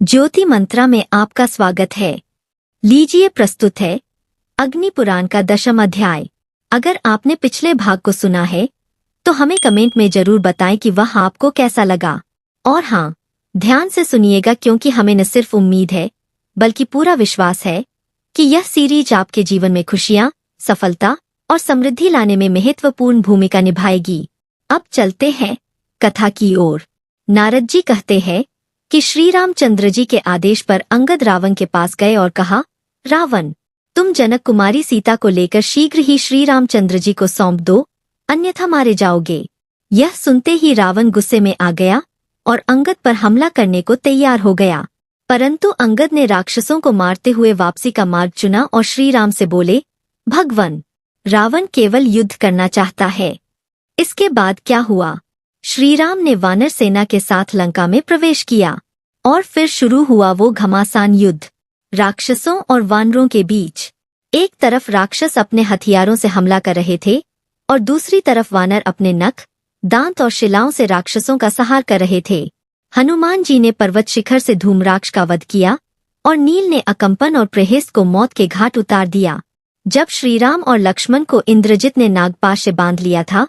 ज्योति मंत्रा में आपका स्वागत है। लीजिए प्रस्तुत है अग्नि पुराण का 10वां अध्याय। अगर आपने पिछले भाग को सुना है तो हमें कमेंट में जरूर बताएं कि वह आपको कैसा लगा। और हाँ, ध्यान से सुनिएगा क्योंकि हमें न सिर्फ उम्मीद है बल्कि पूरा विश्वास है कि यह सीरीज आपके जीवन में खुशियाँ, सफलता और समृद्धि लाने में महत्वपूर्ण भूमिका निभाएगी। अब चलते हैं कथा की ओर। नारद जी कहते हैं कि श्री रामचंद्र जी के आदेश पर अंगद रावण के पास गए और कहा, रावण, तुम जनक कुमारी सीता को लेकर शीघ्र ही श्री रामचंद्र जी को सौंप दो, अन्यथा मारे जाओगे। यह सुनते ही रावण गुस्से में आ गया और अंगद पर हमला करने को तैयार हो गया। परंतु अंगद ने राक्षसों को मारते हुए वापसी का मार्ग चुना और श्री राम से बोले, भगवन, रावण केवल युद्ध करना चाहता है। इसके बाद क्या हुआ? श्री राम ने वानर सेना के साथ लंका में प्रवेश किया और फिर शुरू हुआ वो घमासान युद्ध राक्षसों और वानरों के बीच। एक तरफ राक्षस अपने हथियारों से हमला कर रहे थे और दूसरी तरफ वानर अपने नख, दांत और शिलाओं से राक्षसों का संहार कर रहे थे। हनुमान जी ने पर्वत शिखर से धूम्राक्ष का वध किया और नील ने अकंपन और प्रहस्त को मौत के घाट उतार दिया। जब श्रीराम और लक्ष्मण को इंद्रजित ने नागपाश से बांध लिया था,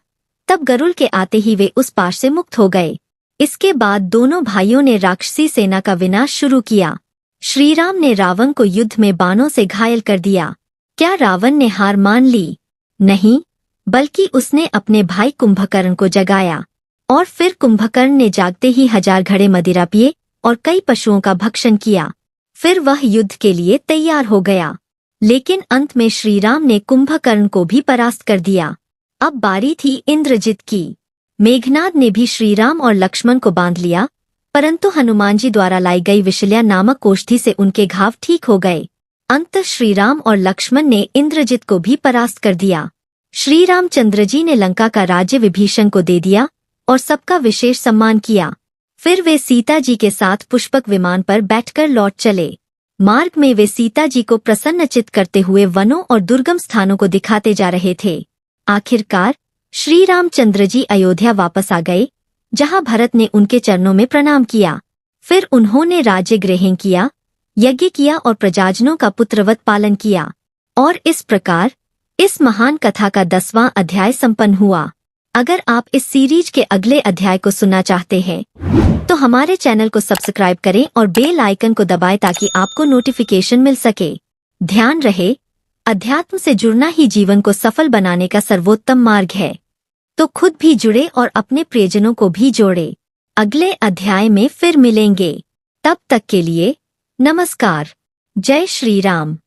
तब गरुड़ के आते ही वे उस पाश से मुक्त हो गए। इसके बाद दोनों भाइयों ने राक्षसी सेना का विनाश शुरू किया। श्रीराम ने रावण को युद्ध में बाणों से घायल कर दिया। क्या रावण ने हार मान ली? नहीं, बल्कि उसने अपने भाई कुंभकर्ण को जगाया और फिर कुंभकर्ण ने जागते ही 1000 घड़े मदिरा पिए और कई पशुओं का भक्षण किया। फिर वह युद्ध के लिए तैयार हो गया, लेकिन अंत में श्रीराम ने कुंभकर्ण को भी परास्त कर दिया। अब बारी थी इंद्रजित की। मेघनाद ने भी श्रीराम और लक्ष्मण को बांध लिया, परंतु हनुमान जी द्वारा लाई गई विशल्या नामक औषधि से उनके घाव ठीक हो गए। अंततः श्रीराम और लक्ष्मण ने इंद्रजित को भी परास्त कर दिया। श्री रामचंद्र जी ने लंका का राज्य विभीषण को दे दिया और सबका विशेष सम्मान किया। फिर वे सीता जी के साथ पुष्पक विमान पर बैठकर लौट चले। मार्ग में वे सीता जी को प्रसन्नचित्त करते हुए वनों और दुर्गम स्थानों को दिखाते जा रहे थे। आखिरकार श्री रामचंद्र जी अयोध्या वापस आ गए, जहां भरत ने उनके चरणों में प्रणाम किया। फिर उन्होंने राज्य ग्रहण किया, यज्ञ किया और प्रजाजनों का पुत्रवत पालन किया। और इस प्रकार इस महान कथा का 10वां अध्याय संपन्न हुआ। अगर आप इस सीरीज के अगले अध्याय को सुनना चाहते हैं तो हमारे चैनल को सब्सक्राइब करें और बेल आइकन को दबाएं ताकि आपको नोटिफिकेशन मिल सके। ध्यान रहे, अध्यात्म से जुड़ना ही जीवन को सफल बनाने का सर्वोत्तम मार्ग है। तो खुद भी जुड़े और अपने प्रियजनों को भी जोड़े। अगले अध्याय में फिर मिलेंगे। तब तक के लिए नमस्कार। जय श्री राम।